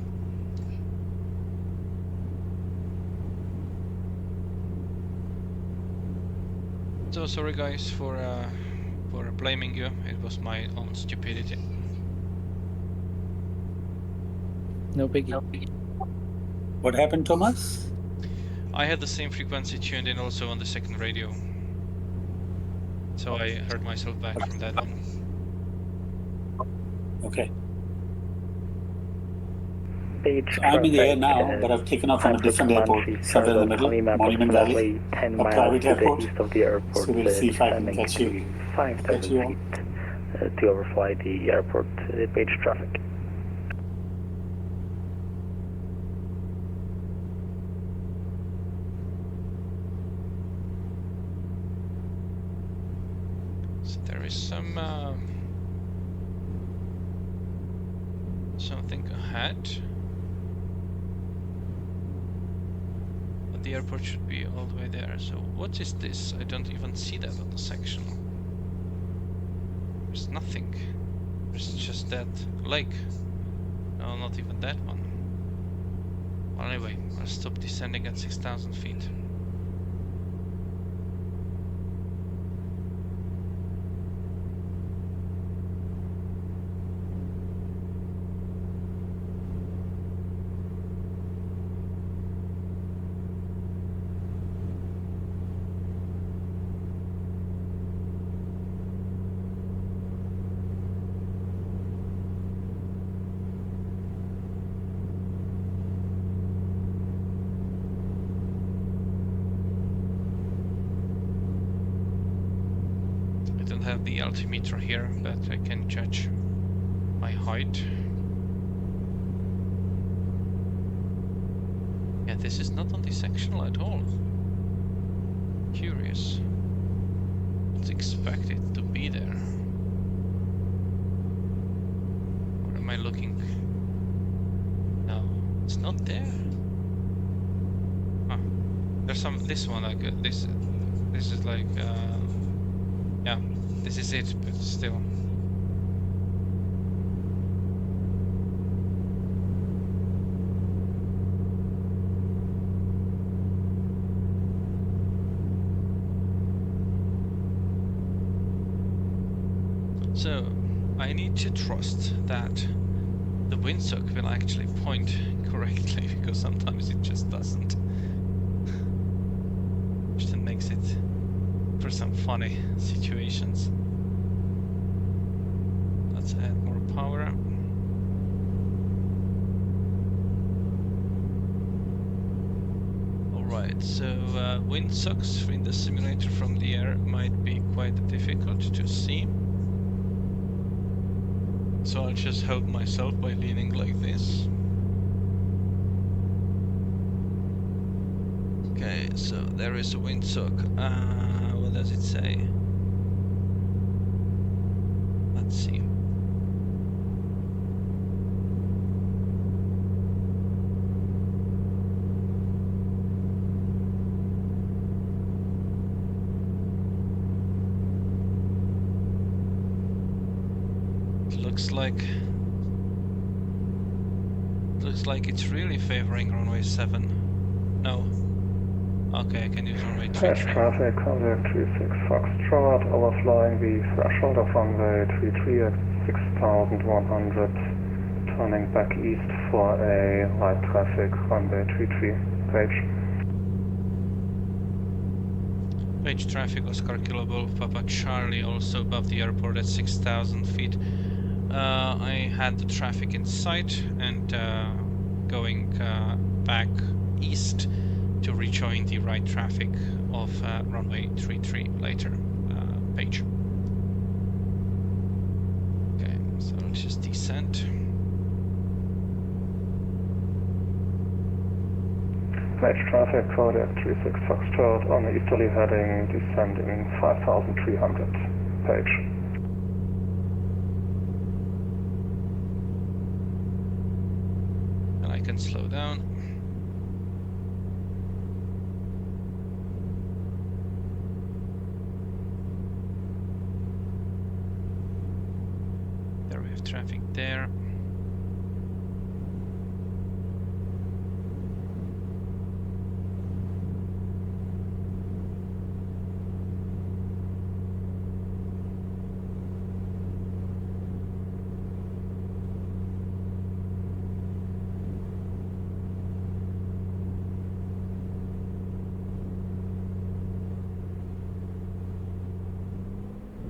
So sorry guys for blaming you. It was my own stupidity. No biggie. What happened, Thomas? I had the same frequency tuned in also on the second radio. So I heard myself back from that one. Okay. Page I'm in the air traffic, now, but I've taken off from a different Comanche, airport, somewhere in the middle, Monument Valley, 10 a miles private to the airport. east of the airport, So we'll see if I can descending catch you. to 5,000 you all. feet to overfly the airport. Page traffic. So there is something ahead. But the airport should be all the way there. So what is this? I don't even see that on the section. There's nothing. There's just that lake. No, not even that one. Well, anyway, I'll stop descending at 6,000 feet. I don't have the altimeter here, but I can judge my height. Yeah, this is not on the sectional at all. Curious. It's expected to be there. Or am I looking? No, it's not there. Huh. There's some. This one, like this. This is like. Yeah, this is it, but still. So, I need to trust that the windsock will actually point correctly, because sometimes it just doesn't. Which then makes it for some funny situations. Let's add more power. Alright, so windsocks in the simulator from the air might be quite difficult to see. So I'll just help myself by leaning like this. Okay, so there is a windsock. What does it say? Let's see. Looks like it's really favoring runway 7. No. Okay, I can use runway 3. Page traffic, contact 36 Foxtrot, overflying the threshold of runway 33 at 6,100, turning back east for a light traffic runway 33. Page traffic, Oscar Kilo Golf Papa Charlie, also above the airport at 6,000 feet. I had the traffic in sight and going back east to rejoin the right traffic of runway 33 later. Page. Okay, so let's just descend. Page traffic, Kodiak 36 Foxtrot on the easterly heading, descending 5300. Page. And I can slow down. There we have traffic there.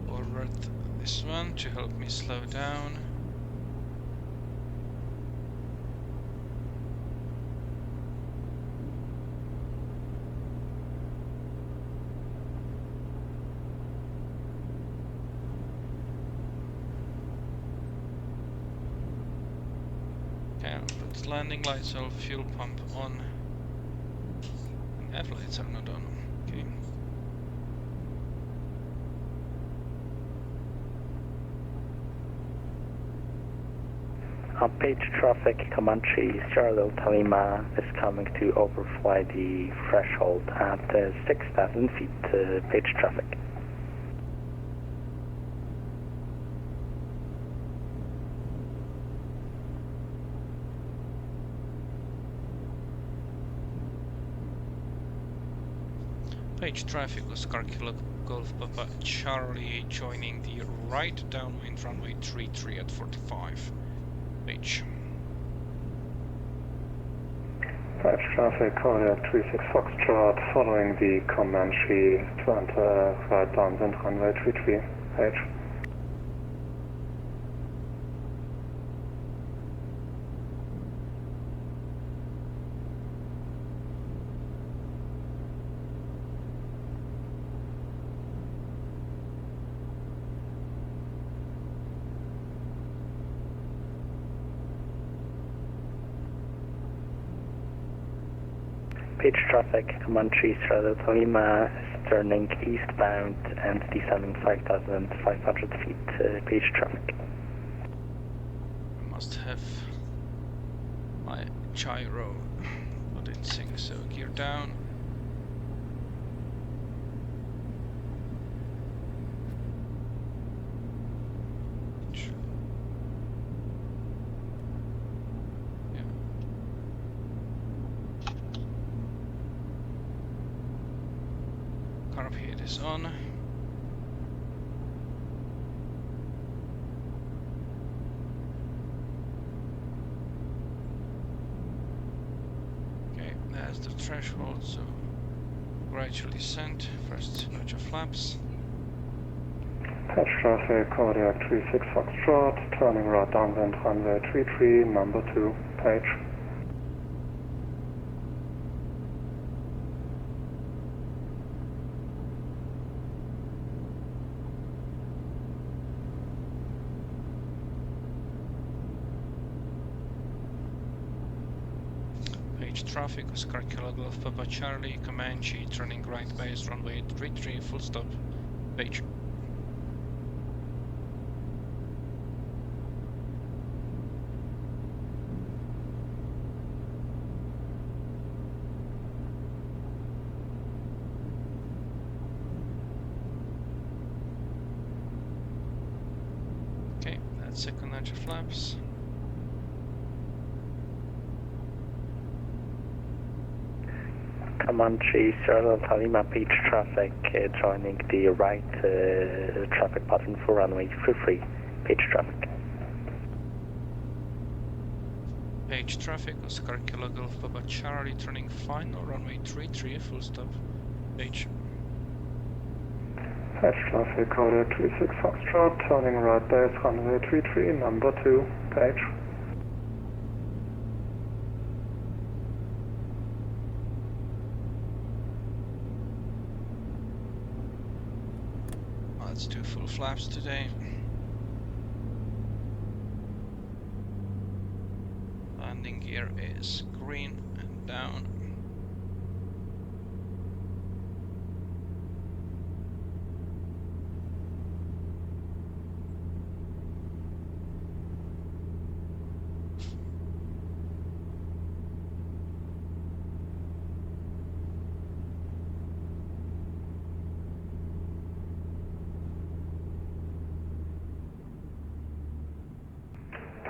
Forward this one to help me slow down. Okay, I'll put landing lights off, fuel pump on. And F lights are not on. Okay. Page traffic, Comanche, Sierra Delta Lima is coming to overfly the threshold at 6,000 feet. Page traffic. Page traffic was Oscar Kilo Golf Papa Charlie joining the right downwind runway 33 at 45. Page. Page traffic, Kodiak 36 Foxtrot, following the Comanche to enter right downwind runway 33. Page. Page traffic, Comanche, Sierra Delta Lima is turning eastbound and descending 5,500 feet. Page traffic. I must have my gyro put in sync, so gear down. Cockpit is on. Okay, there's the threshold, so gradually descend. First notch of flaps. Page traffic, Kodiak 36 Foxtrot, turning right downwind runway 33, number 2. Page. Page traffic, Oscar Kilo Golf Papa Charlie, Comanche, turning right base, runway 33, full stop. Page. Okay, that's second notch of flaps. Comanche, Sierra Delta Lima, page traffic, joining the right traffic pattern for runway 33. Page traffic. Page traffic, Oscar Kilo Golf Papa Charlie, turning final, runway 33, full stop. Page. Page traffic, Kodiak 36 Foxtrot, turning right base, runway 33, number 2. Page. Let's do full flaps today. Landing gear is green and down.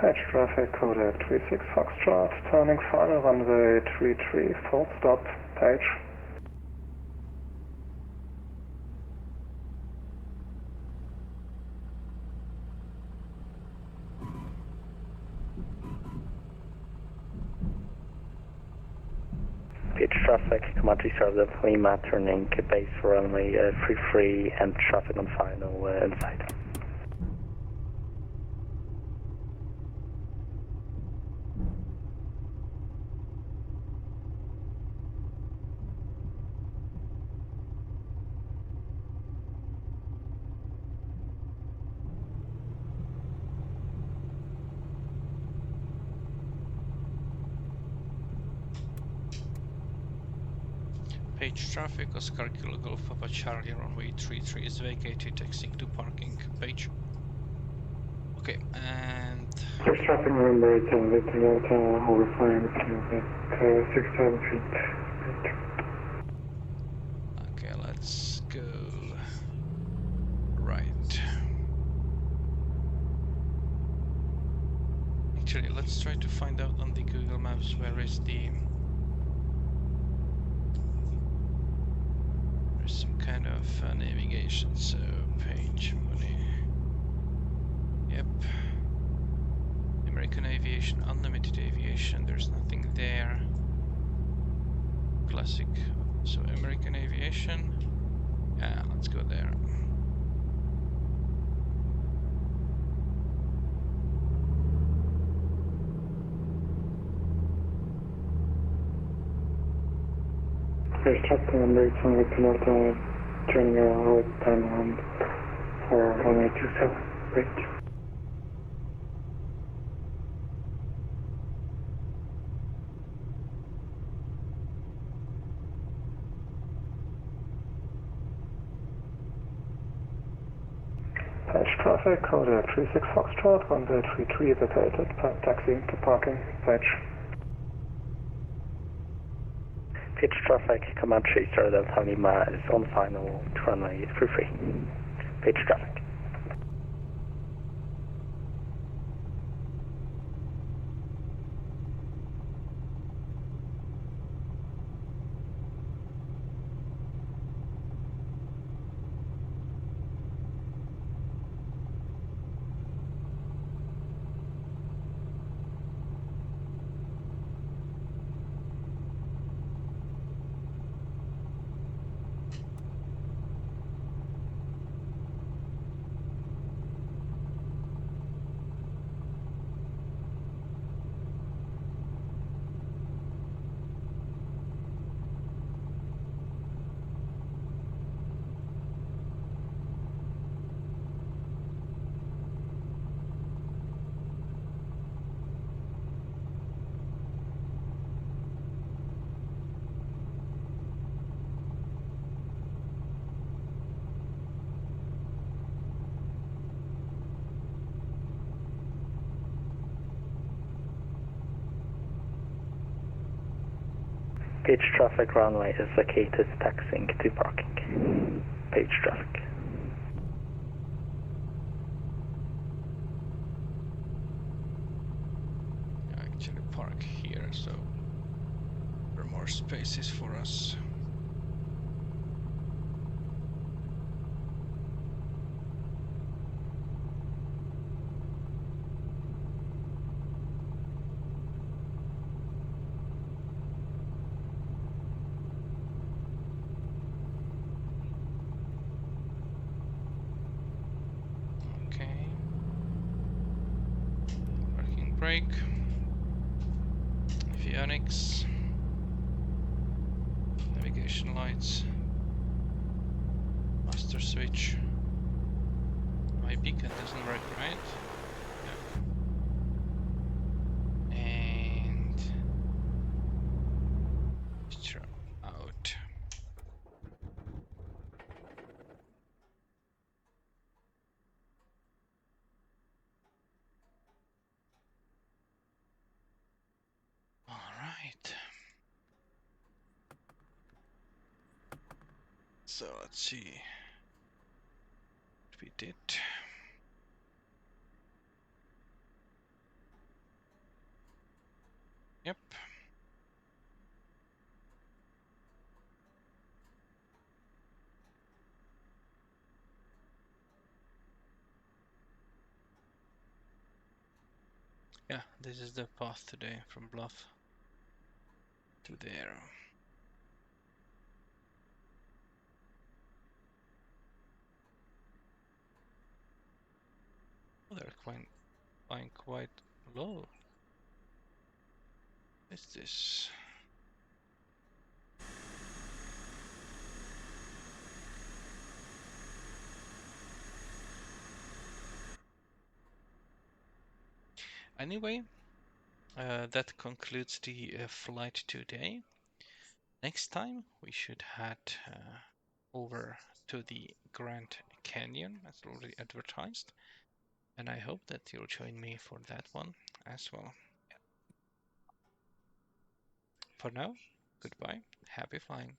Page traffic, Kodiak 36 Foxtrot, turning final runway 33, full stop, Page. Page traffic, Comanche Server Lima, turning base for runway 33 and traffic on final inside. Page traffic, Oscar Kilo Golf Papa Charlie, runway 33 is vacated, taxiing to parking. Page. Okay, and Page traffic, remember it's letting out overflying at 6,000 feet. okay, let's go right. Actually, let's try to find out on the Google Maps where is the there's some kind of navigation. So Page Muni. Yep. American Aviation, Unlimited Aviation. There's nothing there. Classic. So American Aviation. Yeah, let's go there. Page traffic, remember it's on the penalty, turning around time for runway 27, Page. Page traffic, Kodiak 36 Foxtrot, runway 33 vacated, taxiing to parking, Page. Page traffic, Comanche Server Lima is on final to runway 33. Page traffic. Page traffic, runway is vacated, taxiing to parking. Page traffic. Actually park here, so there are more spaces for us. Okay. Parking brake. Avionics. Navigation lights. Master switch. My beacon doesn't work, right? No. And picture out. All right. So let's see what we did. Yep. Yeah, this is the path today from Bluff to there. Oh, they're flying quite low. What's this? Anyway, that concludes the flight today. Next time we should head over to the Grand Canyon as already advertised, and I hope that you'll join me for that one as well. For now, goodbye, happy flying.